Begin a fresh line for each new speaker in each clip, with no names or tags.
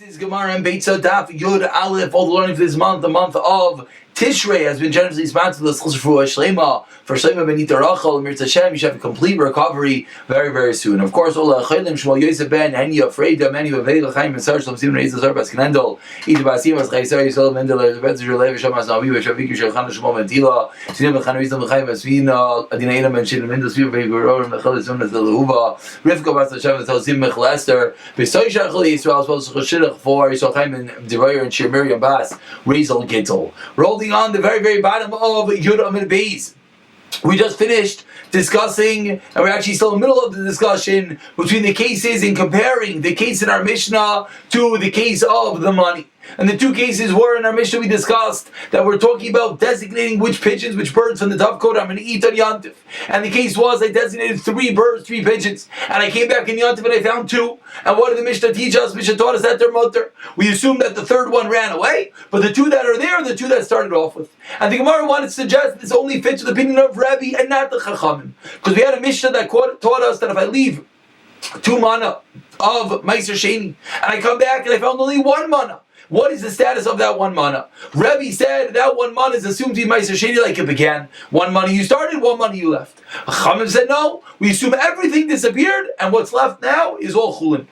This is Gemara and Beitzah Daf Yud Aleph. All the learning for this month, the month of Tishrei, has been generously sponsored with Shlema for Shlema Benita Rachel and Mirza Hashem. You should have a complete recovery very, very soon. Of course, Ola Chaylim Shmuel Yosef Ben Heni Afreida Many Vavei L'Chaim and Sarsh Lamsim Reiz Azar Bas Knendel Ida Basim As Chaysar Yisrael Mendel Bezir Lev Shamas Navi Veshavik Yishachan Shmuel Mentila Sinim B'Chan Rizam L'Chaim Asvina Adina Ina Ben Shin Mendel Sviv Beiguror Mechel Zun Az Lehuva Rivka Bas Hashem Tzalzim Mechel Esther B'Soy Shachel Yisrael as well as Chashidach for Yisrael Chaim and Devayer and Shir Miriam Bas Rezel Gittel. Rolling on the very, very bottom of Yud Amid Beis. We just finished discussing, and we're actually still in the middle of the discussion between the cases and comparing the case in our Mishnah to the case of the money. And the two cases were in our Mishnah we discussed that we're talking about designating which pigeons, which birds from the Tavkot I'm going to eat on Yantif. And the case was I designated 3 birds, 3 pigeons. And I came back in Yantif and I found 2. And what did the Mishnah teach us? Mishnah taught us that they're mutter. We assume that the 3rd one ran away, but the 2 that are there are the 2 that started off with. And the Gemara wanted to suggest this only fits with the opinion of Rabbi and not the Chachamim. Because we had a Mishnah that taught us that if I leave 2 mana of Meiser Sheni, and I come back and I found only 1 mana, what is the status of that 1 mana? Rebbe said that 1 mana is assumed to be Meiser Sheni like it began. 1 mana you started, 1 mana you left. Chachamim said no, we assume everything disappeared and what's left now is all chulin.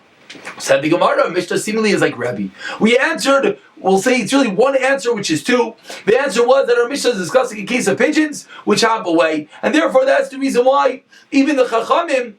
Said the Gemara, Mishnah seemingly is like Rebbe. We answered, we'll say it's really 1 answer, which is 2. The answer was that our Mishnah is discussing a case of pigeons which hop away. And therefore that's the reason why even the Chachamim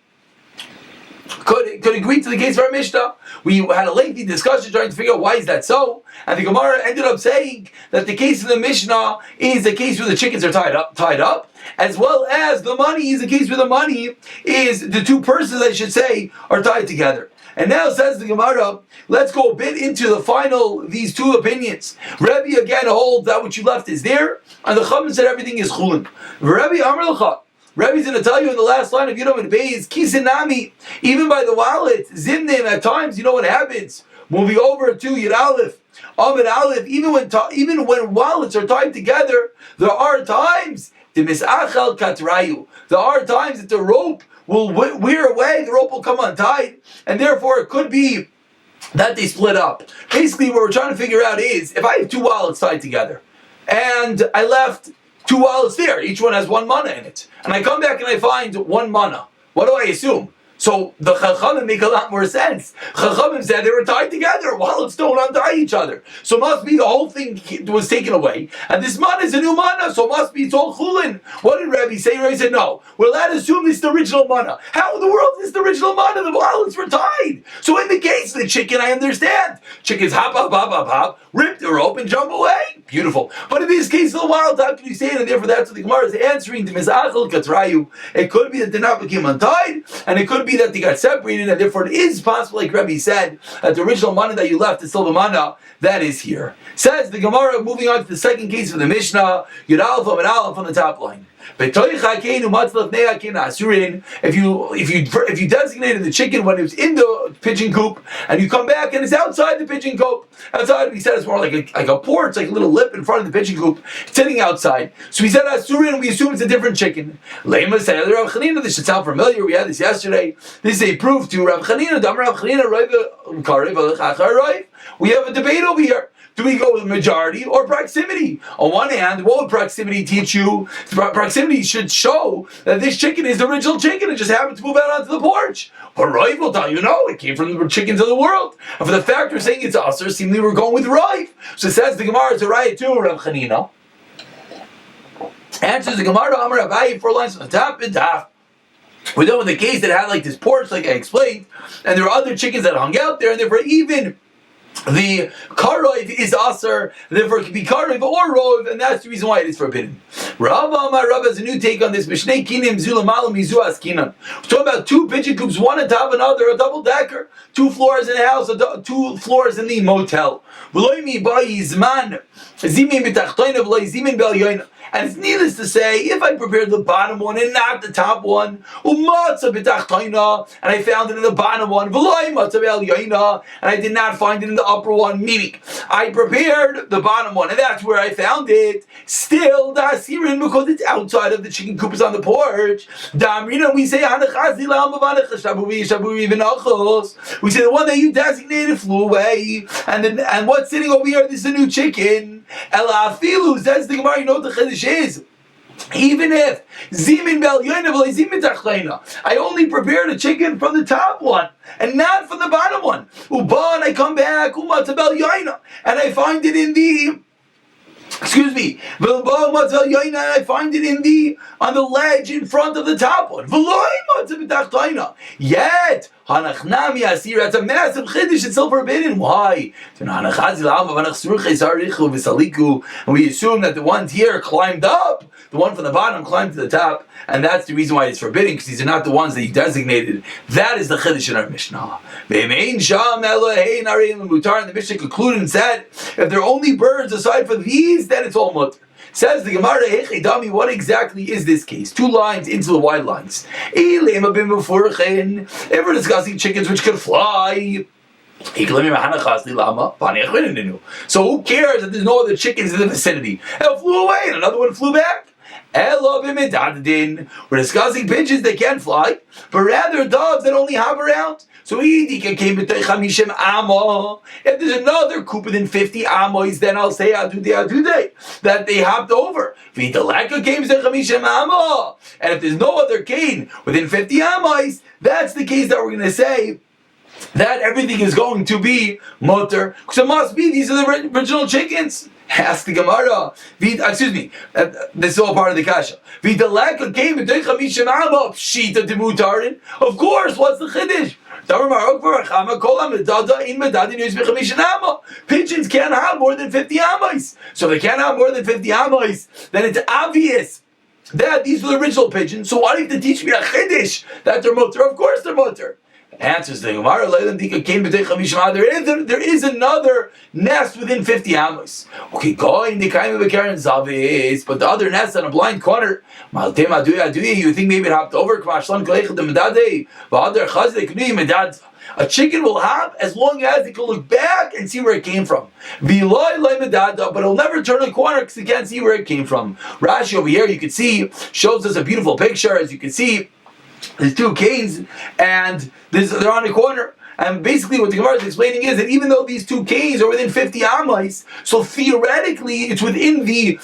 could agree to the case of our Mishnah. We had a lengthy discussion trying to figure out why is that so, and the Gemara ended up saying that the case of the Mishnah is the case where the chickens are tied up, as well as the money is the case where the money is the 2 persons, I should say, are tied together. And now says the Gemara, let's go a bit into the final, these 2 opinions. Rebbe again holds that what you left is there, and the Chachamim said everything is chulin. Rebbe Amar L'cha, Rebbe's going to tell you in the last line of Yudam and Beis, Kisinami, even by the wallet, Zimnim, at times, you know what happens? Moving over to Yud Aleph, Amid Aleph, even when wallets are tied together, there are times, the Misachal Katrayu, there are times that the rope will wear away, the rope will come untied, and therefore it could be that they split up. Basically, what we're trying to figure out is, if I have 2 wallets tied together, and I left 2 wallets there, each one has 1 mana in it, and I come back and I find 1 mana, what do I assume? So the Chachamim make a lot more sense. Chachamim said they were tied together. Wallets don't untie each other. So it must be the whole thing was taken away. And this mana is a new mana, so it must be it's all chulin. What did Rebbe say? Rebbe said, no, we're allowed to assume this is the original mana. How in the world is the original mana? The wallets were tied. So in the case of the chicken, I understand. Chickens hop, rip the rope and jump away. Beautiful. But in this case of the wild, how can you say it? And therefore that's what the Gemara is answering. The Mizachel Katrayu. It could be that they not became untied, and it could be that they got separated, and therefore it is possible, like Rebbe said, that the original mana that you left is still the mana that is here. Says the Gemara, moving on to the second case of the Mishnah, Yud Aleph and Aleph on the top line. If you designated the chicken when it was in the pigeon coop, and you come back and it's outside the pigeon coop, outside we said it's more like a porch, like a little lip in front of the pigeon coop, sitting outside. So we said Asurin, we assume it's a different chicken. Lema said, Rav Chanina, this should sound familiar. We had this yesterday. This is a proof to Rav Chanina. We have a debate over here. Do we go with majority or proximity? On one hand, what would proximity teach you? Proximity should show that this chicken is the original chicken and just happened to move out onto the porch. But Rav will tell you, no, it came from the chickens of the world. And for the fact we're saying it's Asr, seemingly we're going with Rav. So it says the Gemara is a riot too, Rav Chanina. Answers the Gemara, Amar Abayi, 4 lines on the top, and Daf. We're done with the case that had like this porch, like I explained, and there were other chickens that hung out there, and therefore even the karoiv is aser, therefore it can be karoiv or rov, and that's the reason why it is forbidden. Rav has a new take on this. Mishnei kinim zulamalam mizu askinan. We're talking about 2 pigeon coops, one on top of another, a double decker, 2 floors in a house, 2 floors in the motel. And it's needless to say, if I prepared the bottom one and not the top one, and I found it in the bottom one, and I did not find it in the upper one, meaning I prepared the bottom one, and that's where I found it. Still, dasirin, because it's outside of the chicken coop, is on the porch. Damrina, we say we say the one that you designated flew away, and what's sitting over here? This is a new chicken. Elafilu says the Gemara. You know what the chiddush is? Even if zimin bel zimin tachleina, I only prepared a chicken from the top one and not from the bottom one. Uba, and I come back bel and I find it in the. Excuse me. I find it on the ledge in front of the top one. Yet, that's a massive chiddush. It's still forbidden. Why? And we assume that the ones here climbed up, the one from the bottom climbed to the top, and that's the reason why it's forbidden, because these are not the ones that you designated. That is the chiddush in our Mishnah. And the Mishnah concluded and said, if there are only birds aside from these, then it's all mutter. Says the Gemara, Dami, what exactly is this case? 2 lines into the wide lines. If we're discussing chickens which can fly, so who cares that there's no other chickens in the vicinity? It flew away and another one flew back. We're discussing pigeons that can fly, but rather doves that only hop around. So if there's another coop within 50 amois, then I'll say that they hopped over. And if there's no other cane within 50 amois, that's the case that we're going to say that everything is going to be mutter. Because it must be, these are the original chickens. Ask the Gemara. This is all part of the kasha. Of course, what's the chiddush? Pigeons can't have more than 50 amois. So if they can't have more than 50 amois, then it's obvious that these are the original pigeons. So why do you have to teach me a chiddush that they're mutter? Of course they're mutter. Answers the Gemara, there is another nest within 50 amos. Okay, but the other nest on a blind corner, you think maybe it hopped over? A chicken will hop as long as it can look back and see where it came from. But it'll never turn a corner because it can't see where it came from. Rashi over here, you can see, shows us a beautiful picture. As you can see, there's 2 canes, and they're on a corner. And basically what the Gemara is explaining is that even though these 2 canes are within 50 amois, so theoretically it's within the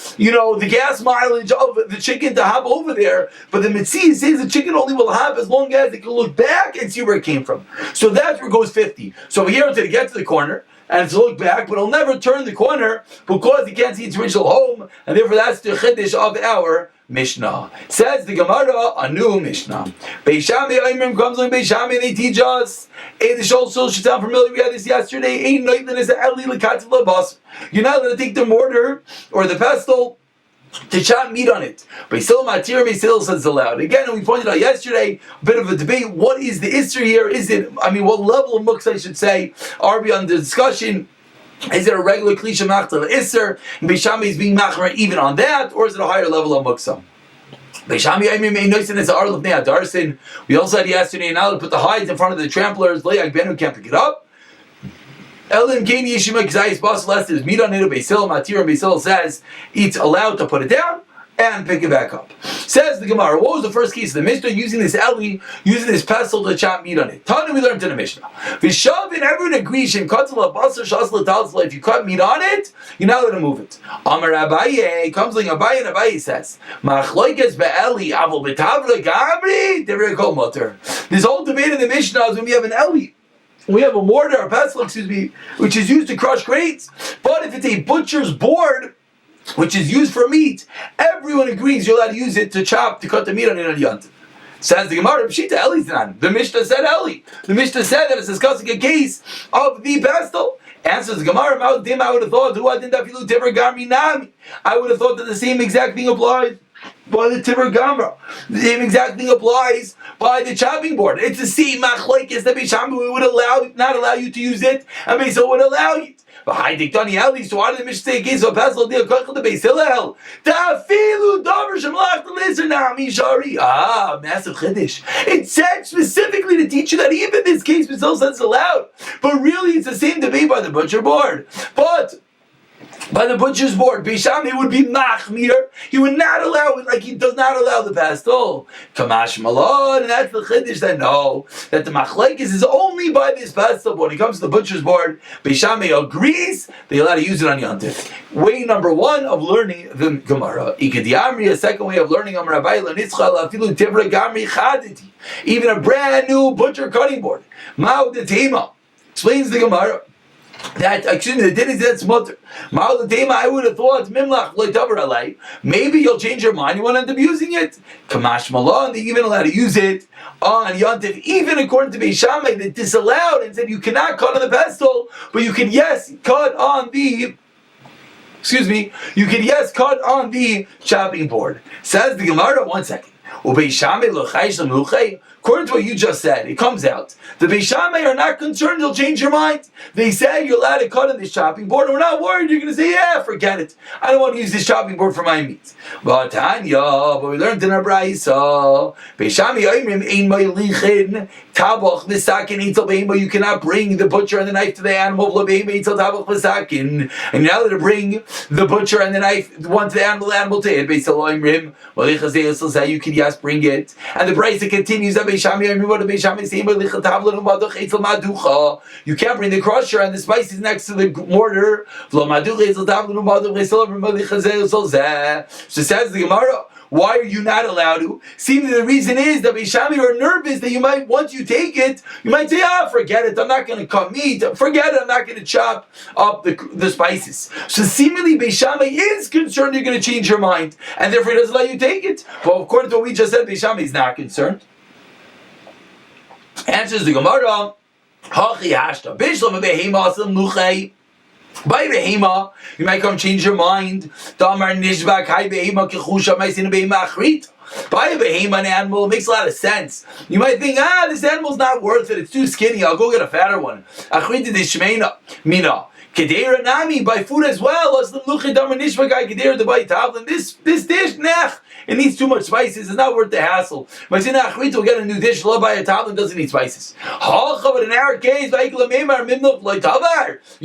gas mileage of the chicken to hop over there, but the Mitzvah says the chicken only will hop as long as it can look back and see where it came from. So that's where it goes 50. So over here, until it gets to the corner, and it's look back, but it'll never turn the corner because it can't see its original home, and therefore that's the chiddush of our Mishnah. Says the Gemara, a new Mishnah. Beishami Aimrim comes on Beishami, they teach us. The Shol should sound familiar. We had this yesterday. You're not going to take the mortar or the pestle to chop meat on it. Beisil Matir, Beisil says allowed. Again, we pointed out yesterday, a bit of a debate. What is the Isser here? What level of muksa I should say are we on the discussion? Is it a regular Klisha Machtal Isser? And Beishami is being machmer even on that, or is it a higher level of muksa? Beishami Aimim Ein Noisin is Arl of Nea Darsin. We also had yesterday, now to put the hides in front of the tramplers, Leyak Benu can't pick it up. Elim Kani Yishima Kzayis Bas lest there's meat on it. Beisil Matir, and Beisil says it's allowed to put it down and pick it back up. Says the Gemara, what was the first case of the Mishnah using this pestle to chop meat on it? Tana we learned in the Mishnah. Vishavin, everyone agrees, if you cut meat on it, you're not allowed to move it. Amar Abaye, comes like Abaye, and Abaye says, this whole debate in the Mishnah is when we have an Eli. We have a mortar, a pestle, which is used to crush grains. But if it's a butcher's board, which is used for meat, everyone agrees you're allowed to use it to cut the meat on it on Yontif. Says the Gemara, Pshita Eli's not. The Mishnah said Eli. The Mishnah said that it's discussing a case of the pestle. Answers the Gemara, I would have thought, I would have thought that the same exact thing applies by the Tiber Gamra. The same exact thing applies by the chopping board. It's the same machlokes that Beishami would not allow you to use it, and Beisil would allow it. But I think Dani Ali, so why did the Mishnah say against a pesel deal kochel the Beis Hillel? Ta'afilu davar shemlach the lizer nami shari. Massive chiddush. It said specifically to teach you that even this case Beis Hillel says it's allowed, but really it's the same debate by the butcher board. But by the butcher's board, Beishami would be machmir. He would not allow it, like he does not allow the pastel. Kamash malon, and that's the chiddush that no, that the machlekes is only by this pastel. But when it comes to the butcher's board, Beishami agrees they allow to use it on Yantif. Way number one of learning the Gemara. Ikediamri, a second way of learning Amrabai lanitzchal afilu tivra gamri chaditi. Even a brand new butcher cutting board. Ma'u de tema explains the Gemara. That excuse me, the din is that's mutter. I would have thought mimlach loitavar alay. Maybe you'll change your mind. You won't end up using it. Kamash malon. They even allowed to use it on Yantiv, even according to Beis Shammai, that disallowed and said you cannot cut on the pestle, but you can cut on the. Excuse me. You can cut on the chopping board. Says the Gemara. 1 second. According to what you just said, it comes out the Beis Shammai are not concerned you'll change your mind. They say you're allowed to cut on this chopping board, and we're not worried you're going to say, yeah, forget it. I don't want to use this chopping board for my meat. But Tanya, but we learned in our Beitzah, Beis Shammai oimrim ein meilichin tabach v'sakin itel beima. You cannot bring the butcher and the knife to the animal v'beima itel tabach v'sakin, and you're not allowed to bring the butcher and the knife one to the animal to it. Beis oimrim meilichin say you can bring it, and the Beitzah continues that you can't bring the crusher and the spices next to the mortar. So says the Gemara, why are you not allowed to? Seemingly the reason is that Beis Shammai are nervous that you might, once you take it, you might say, forget it, I'm not going to cut meat, forget it, I'm not going to chop up the spices. So seemingly Beis Shammai is concerned you're going to change your mind, and therefore he doesn't let you take it. Well, according to what we just said, Beis Shammai is not concerned. Answers the Gemara, Hachi hashta, Bishlam behema asam luchei. By behema, you might come change your mind. Damar nishbak hai behema kechusha meisin behema achrit. Buy a behema, an animal, it makes a lot of sense. You might think, this animal's not worth it, it's too skinny, I'll go get a fatter one. Achrit de shmeina, mina. Kedera nami, buy food as well. This dish, it needs too much spices. It's not worth the hassle. But we'll get a new dish. Love by a tablet doesn't need spices. But in our case, you're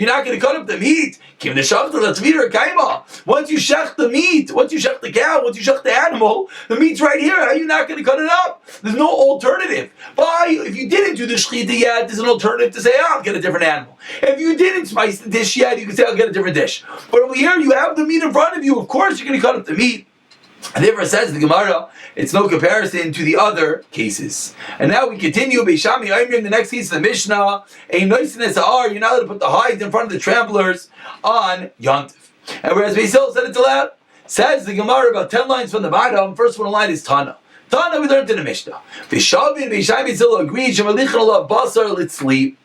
not going to cut up the meat. Once you shech the meat, once you shech the cow, once you shech the animal, the meat's right here. How are you not going to cut it up? There's no alternative. But if you didn't do the shechita yet, there's an alternative to say, I'll get a different animal. If you didn't spice the dish yet, you can say, I'll get a different dish. But over here, you have the meat in front of you. Of course, you're going to cut up the meat. And therefore says the Gemara, it's no comparison to the other cases. And now we continue. Beis Shammai Oimrim, the next case of the Mishnah, a noisiness are, you're not allowed to put the hides in front of the tramplers on Yantif. And whereas Beis Hillel said it's allowed, says the Gemara about 10 lines from the bottom, first one line is Tana. Tana we learned in the Mishnah. Vishavin, Beis Shammai agreed, Shemalichan Allah Basar Litzli,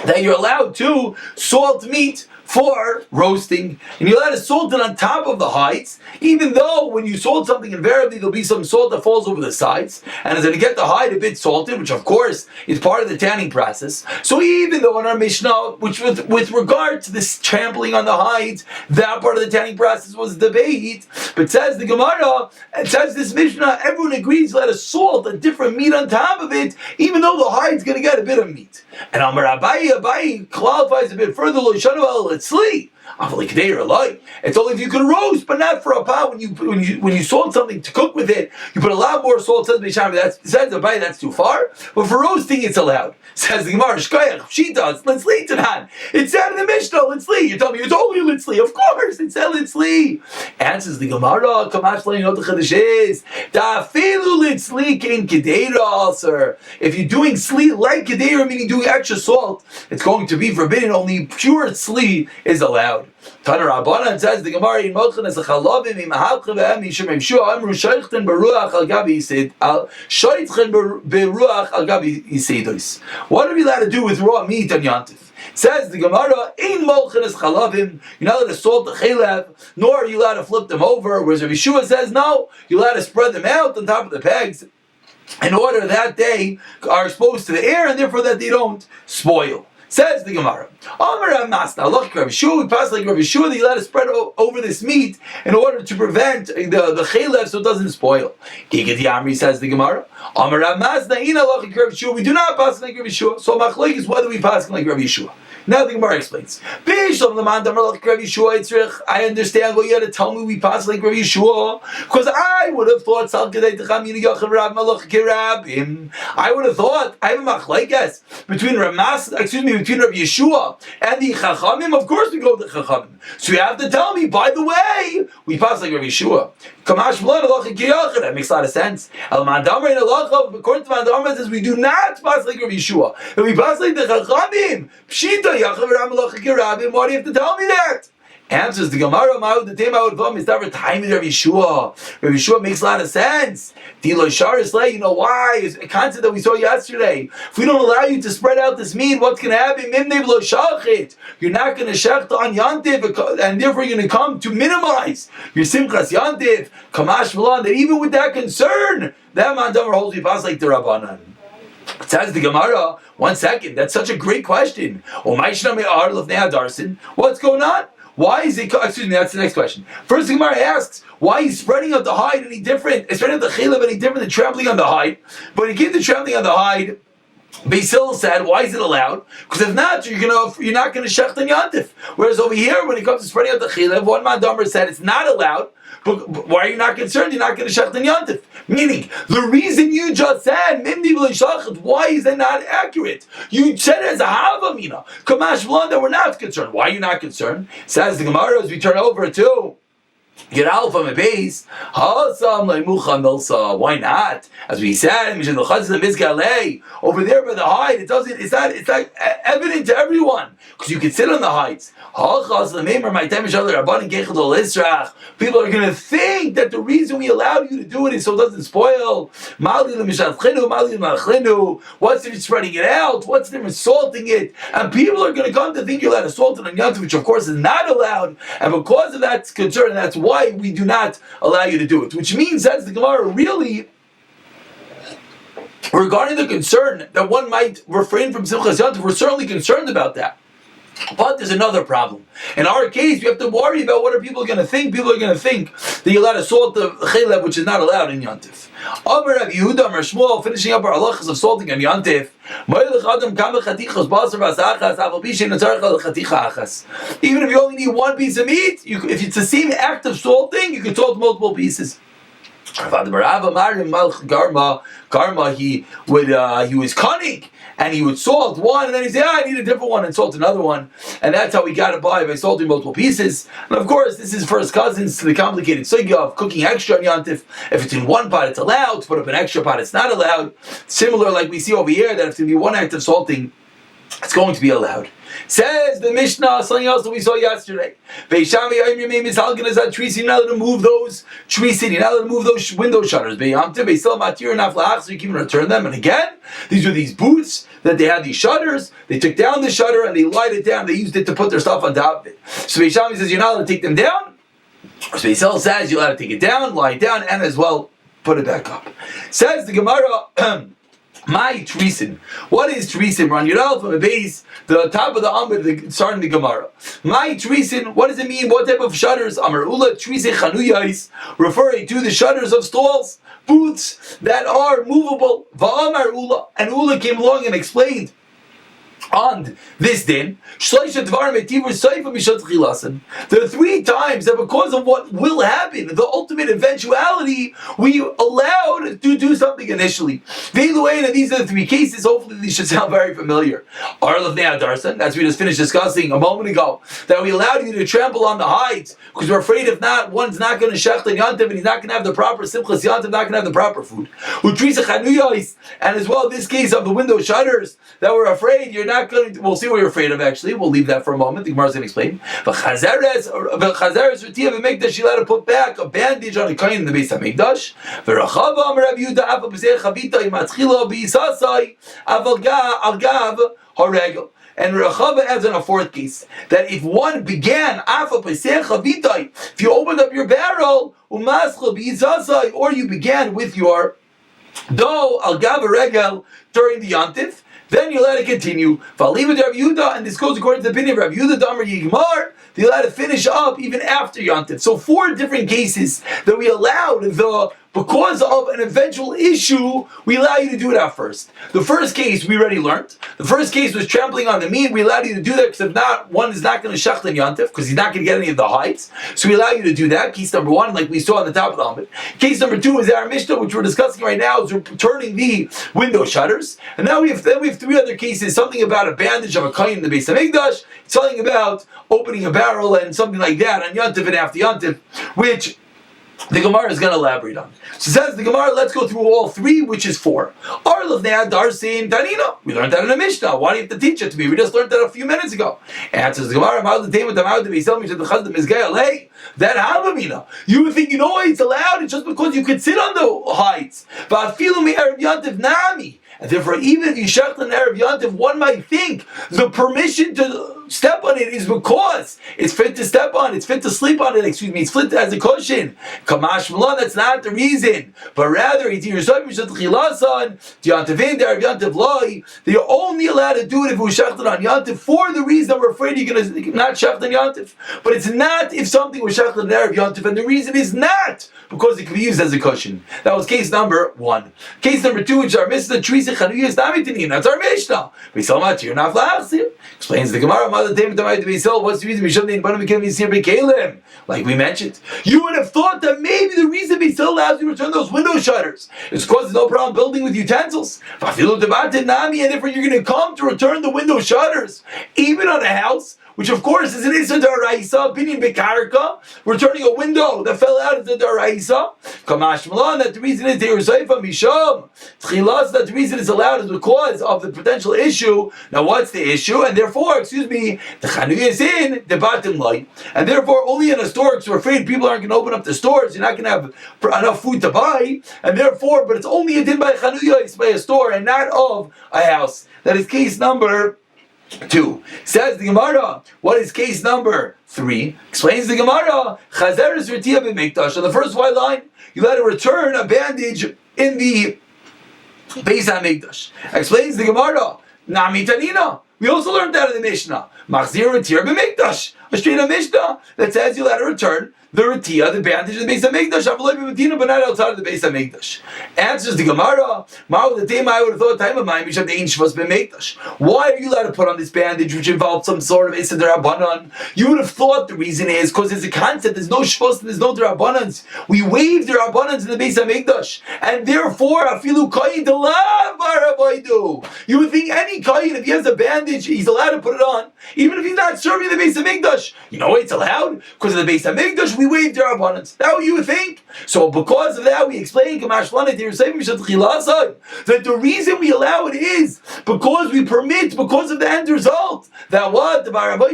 that you're allowed to salt meat for roasting, and you're allowed to salt it on top of the hides, even though when you salt something, invariably there'll be some salt that falls over the sides, and it's going to get the hide a bit salted, which of course is part of the tanning process. So even though in our Mishnah, which with regard to this trampling on the hides, that part of the tanning process was debate, but says the Gemara, it says this Mishnah, everyone agrees let us salt a different meat on top of it, even though the hide's going to get a bit of meat. And Amar Abaye qualifies a bit further, it's only if you can roast, but not for a pot. When you salt something to cook with it, you put a lot more salt. Says Beis Shammai, that's too far. But for roasting, it's allowed. Says the Gemara, Shita, Litzli Tanan. It said in the Mishnah, Litzli. You tell me it's only Litzli. Of course, it said Litzli. Answers the Gemara, Kamash Lein Yot Chadash is Dafilu Litzli Kein Kedera, sir. If you're doing sli like Kedera, meaning doing extra salt, it's going to be forbidden. Only pure sli is allowed. Taner Rabbanan says the Gemara in Mochen as a chalavim im halchem mishum Yeshua amru shaychten beruach al gabi yisid al shaychten beruach al gabi yisidos. What are we allowed to do with raw meat on Yantif? Says the Gemara in Mochen as chalavim. You're not allowed to salt the chalev, nor are you allowed to flip them over. Whereas Yeshua says no, you're allowed to spread them out on top of the pegs, in order that they are exposed to the air and therefore that they don't spoil. Says the Gemara, Amar Masna, Allah Rabbi Yeshua, we pass like Rabbi Yeshua that you let it spread over this meat in order to prevent the chaylev so it doesn't spoil. Kikati Amri, says the Gemara, Amar Masna, in Allah Rabbi Yeshua, we do not pass like Rabbi Yeshua. So Machlek is whether we pass like Rabbi Yeshua. Now the Gemara explains. I understand what you had to tell me we pass like Rabbi Yeshua, because I would have thought I would have thought I have a machlekes between Rabbi Yeshua and the Chachamim. Of course we go to the Chachamim. So you have to tell me, by the way, we pass like Rabbi Yeshua. That makes a lot of sense. According to Mandamar, it says we do not pass like Rabbi Yeshua. If we pass like the Chachamim, Pshita, why do you have to tell me that? Answers the Gemara, the tema would come is never time in Rabbi Yeshua. Rabbi Yeshua makes a lot of sense. You know why? It's a concept that we saw yesterday. If we don't allow you to spread out this meat, what's going to happen? You're not going to shech on Yantiv, and therefore you're going to come to minimize your Simchas Yantiv. Kamash Malan, that even with that concern, that man Damar holds you pass like the Rabbanan. It says the Gemara, 1 second, that's such a great question. What's going on? Why is it, excuse me, that's the next question. First, the Gemara asks, why is spreading out the hide any different? Is spreading out the chaylev any different than trampling on the hide? But when you get to trampling on the hide, Beitzah said, why is it allowed? Because if not, you're not going to shecht on Yantif. Whereas over here, when it comes to spreading out the chaylev, one Mandamar said it's not allowed. But why are you not concerned? You're not going to shecht on Yantif. Meaning, the reason you just said, why is that not accurate? You said it as a havamina. Kamash Blanda, we're not concerned. Why are you not concerned? Says the Gemara as we turn over to get out from a base. Why not? As we said, over there by the hide, it's not evident to everyone. Because you can sit on the hides. People are going to think that the reason we allowed you to do it is so it doesn't spoil. What's the difference spreading it out? What's the difference salting it? And people are going to come to think you're allowed to salt it on Yantiv, which of course is not allowed. And because of that concern, that's why we do not allow you to do it. Which means, that's the Gemara, really, regarding the concern that one might refrain from Simchas Yantiv, we're certainly concerned about that. But there's another problem. In our case, we have to worry about what are people going to think. People are going to think that you're allowed to salt the chaylev, which is not allowed in Yantif. Amar Rabbi Yehuda, Amar Shmuel, finishing up our halachas of salting on Yantif. Even if you only need one piece of meat, if it's the same act of salting, you can salt multiple pieces. Karma, he was cunning, and he would salt one, and then he'd say, I need a different one, and salt another one. And that's how we got it by salting multiple pieces. And of course, this is first cousins to the complicated sugya of cooking extra on Yantif. If it's in one pot, it's allowed. To put up an extra pot, it's not allowed. Similar, like we see over here, that if it's going to be one act of salting, it's going to be allowed. Says the Mishnah, something else that we saw yesterday. You're not allowed to move those trees, you're not allowed to move those window shutters. So you can return them. And again, these are these booths that they had these shutters. They took down the shutter and they light it down. They used it to put their stuff on top of it. So Beishami says you're not allowed to take them down. So Beisel says you're allowed to take it down, lie it down, and as well put it back up. Says the Gemara. My Trisin. What is Trisin? Run your from the base, the top of the Amr, starting the Gemara. My Trisin, what does it mean? What type of shutters? Amar Ula Trisin Chanuyais, referring to the shutters of stalls, booths that are movable. Va'amar Ula, and Ula came along and explained on this din, there are 3 times that because of what will happen, the ultimate eventuality, we allowed to do something initially. These are the 3 cases. Hopefully these should sound very familiar. As we just finished discussing a moment ago, that we allowed you to trample on the hides because we're afraid if not, one's not going to shecht on Yantiv and he's not going to have the proper simchas Yantiv, not going to have the proper food. And as well, this case of the window shutters, that we're afraid you're not going to, we'll see what you're afraid of actually. We'll leave that for a moment. The Gemara is going to explain. But Chazeres Ratia V'Mikdash, she let her put back a bandage on a kain in the Beis HaMikdash. V'Rachava Amar Rabbi Yehuda Afa B'Zeh Chavita Yimatzchila B'Yisasai Avagav Haregel. And Rachava adds on a 4th case that if one began Afa B'Zeh Chavita, if you opened up your barrel Umaschil B'Yisasai, or you began with your dough Al Gav Haregel during the Yantif. then you're allowed to continue. And this goes according to the opinion of Rav Yehuda Damar Yigmar. You're allowed to finish up even after Yontif. So 4 different cases that we allowed because of an eventual issue, we allow you to do it at first. The first case we already learned. The first case was trampling on the meat. We allowed you to do that because if not, one is not going to shacht on Yontif because he's not going to get any of the hides. So we allow you to do that. Case number 1, like we saw on the top of the Amid. Case number 2 is our Mishnah, which we're discussing right now, is returning the window shutters. And now we have 3 other cases. Something about a bandage of a kain in the Beitzah Mikdash. Something about opening a barrel and something like that on Yontif and after Yontif, which the Gemara is going to elaborate on. So says the Gemara, let's go through all 3, which is 4. Arlav Ne'ad Darsin Tanina. We learned that in a Mishnah. Why do you have to teach it to me? We just learned that a few minutes ago. Answers the Gemara, that Havamina. You would think, why it's allowed? It's just because you could sit on the heights. And therefore, even if you shakt an Erev Yontif, one might think the permission to step on it is because it's fit to step on, it's fit to sleep on it, it's fit as a cushion. Kamash Malon, that's not the reason. But rather, they're only allowed to do it if it was shachted on Yontif for the reason we're afraid you're going to not shacht on Yontif. But it's not if something was shachted on Erev Yontif, and the reason is not because it can be used as a cushion. That was case number 1. Case number 2, which are Mr. Teresa Chanuya Stamitin. That's our Mishnah. You're not flachsir. Explains the Gemara. What's the reason? Like we mentioned, you would have thought that maybe the reason Beisil allows you to return those window shutters is because there's no problem building with utensils. And therefore you're going to come to return the window shutters, even on a house, which of course is an Issa D'Oraisa, opinion Bekarka, returning a window that fell out of the D'Oraisa. Kamash Malan, that the reason is De'Ursaifa Misham. Tchilas, that the reason is allowed is because of the potential issue. Now what's the issue? And therefore, the Chanuya is in the bottom line. And therefore, only in a store, because we're afraid people aren't going to open up the stores, you're not going to have enough food to buy. And therefore, but it's only a din by Chanuya, it's by a store and not of a house. That is case number 2. Says the Gemara, what is case number 3? Explains the Gemara, Chazer is R'tiyah b'mikdash. On the first white line, you let it return a bandage in the Beitzah Mikdash. Explains the Gemara, Nami Tanina. We also learned that in the Mishnah. Machzir R'tiyah b'mikdash. A straight up Mishnah that says you let it return the R'tiyah, the bandage of the Beitzah Mikdash, but not outside of the Beitzah Mikdash. Answers the Gemara, I would have thought time of mine, why are you allowed to put on this bandage which involves some sort of Issa D'Rabbanan? You would have thought the reason is because there's a concept, there's no Shvos and there's no D'Rabbanans. We waive the D'Rabbanans in the Beitzah Mikdash, and therefore, Afilu Kayin Delav Baravaidu. You would think any Kayin, if he has a bandage, he's allowed to put it on, even if he's not serving the Beitzah Mikdash. You know why it's allowed? Because of the Beitzah Mikdash, we waive their abundance. That's what you would think. So because of that, we explain that the reason we allow it is because we permit, because of the end result. That what? But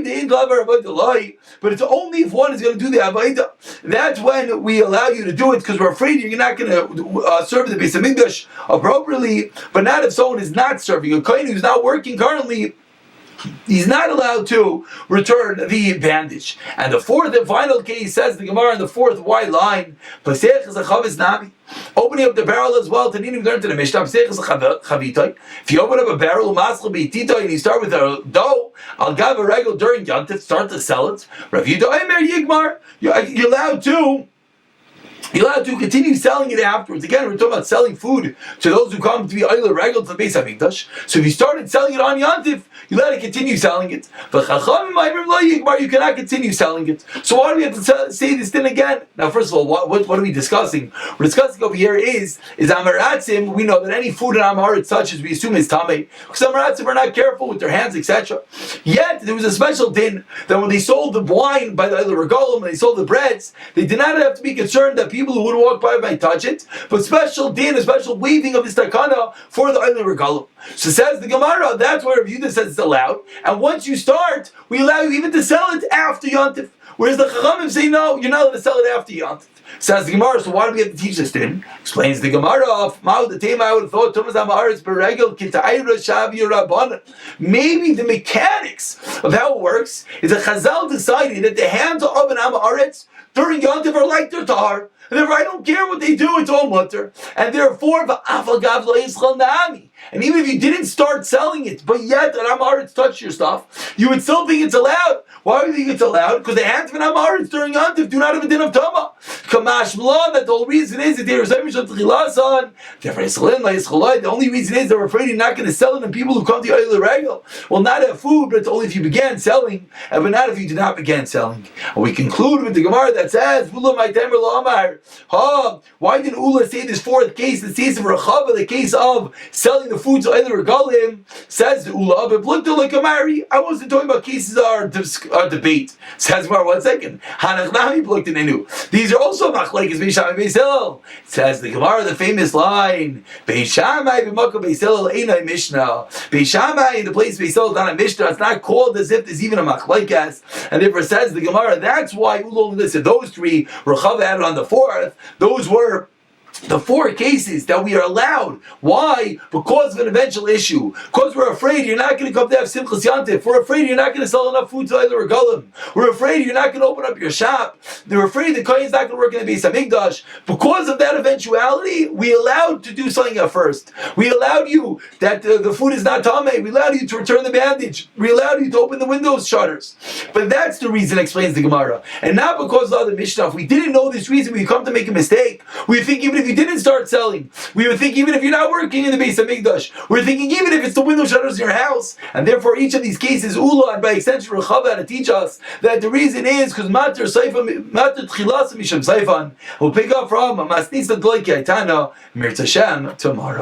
it's only if one is going to do the Avaida. That's when we allow you to do it, because we're afraid you're not going to serve the Beitzah Mikdash appropriately, but not if someone is not serving. A kohen who's not working currently, he's not allowed to return the bandage. And the 4th and final case, says the Gemara in the 4th white line, opening up the barrel as well. If you open up a barrel and you start with a dough, I'll give a regal during Yontif, start to sell it. You're allowed to continue selling it afterwards. Again, we're talking about selling food to those who come to be Eiler Regal to the Beitzah Mikdash. So if you started selling it on Yontif, you let it continue selling it. But you cannot continue selling it. So why do we have to say this thing again? Now, first of all, what are we discussing? We're discussing over here is Amaratzim. We know that any food in Amaretz touches, we assume is Tameh. Because Amaratzim are not careful with their hands, etc. Yet, there was a special din that when they sold the wine by the Eiler Regalim, when they sold the breads, they did not have to be concerned that people who would walk by might touch it, but special din, a special waving of this takana for the Eiler Regalim. So says the Gemara, that's where Rav Yehuda says it's allowed, and once you start, we allow you even to sell it after Yontif. Whereas the Chachamim say, no, you're not allowed to sell it after Yontif. Says the Gemara, so why do we have to teach this din? Explains the Gemara of the tema I would have thought maybe the mechanics of how it works is that Chazal decided that the hands of an Amaretz during Yontif are like their tahar. And therefore, I don't care what they do, it's all mutter. And therefore, and even if you didn't start selling it, but yet an Amaretz touched your stuff, you would still think it's allowed. Why would you think it's allowed? Because the hands of an Amaretz during Yantif do not have a din of Tama. Kamash Mlan, that the whole reason is that they're the only reason is they're afraid you're not going to sell it, and people who come to Oil Regal will not have food, but it's only if you began selling, but not if you did not begin selling. And we conclude with the Gemara that says, why did Ula say this fourth case, the case of Rechava, the case of selling the food to Oil Regalim? Says the Ula, but look to like Amari. I wasn't talking about cases our debate. Says Mar, 1 second. These are also machlekes Beis Shammai Beis Hillel. Says the Gemara, the famous line, Beis Shammai b'makom Beis Hillel einay Mishnah. Beis Shammai in the place of Beis Hillel is not a Mishnah. It's not called as if there's even a machlekes. And therefore says the Gemara, that's why Ula listed those three. Rechava added on the fourth. Those were the four cases that we are allowed. Why? Because of an eventual issue. Because we're afraid you're not going to come to have Simchas Yantif. We're afraid you're not going to sell enough food to either Regalim. We're afraid you're not going to open up your shop. They're afraid the Kohen's not going to work in the Beis Hamikdash. Because of that eventuality, we allowed to do something at first. We allowed you that the food is not Tameh. We allowed you to return the bandage. We allowed you to open the windows shutters. But that's the reason, explains the Gemara. And not because of the Mishnah. If we didn't know this reason, we come to make a mistake. We think even if you didn't start selling, we would think even if you're not working in the Beis Hamikdash, we're thinking even if it's the window shutters in your house, and therefore each of these cases, Ula, and by extension Rechava, to teach us that the reason is because Mater Tchilas Misham Saifan. We'll pick up from Masnisa Dloiki Aitana Mirtashem tomorrow.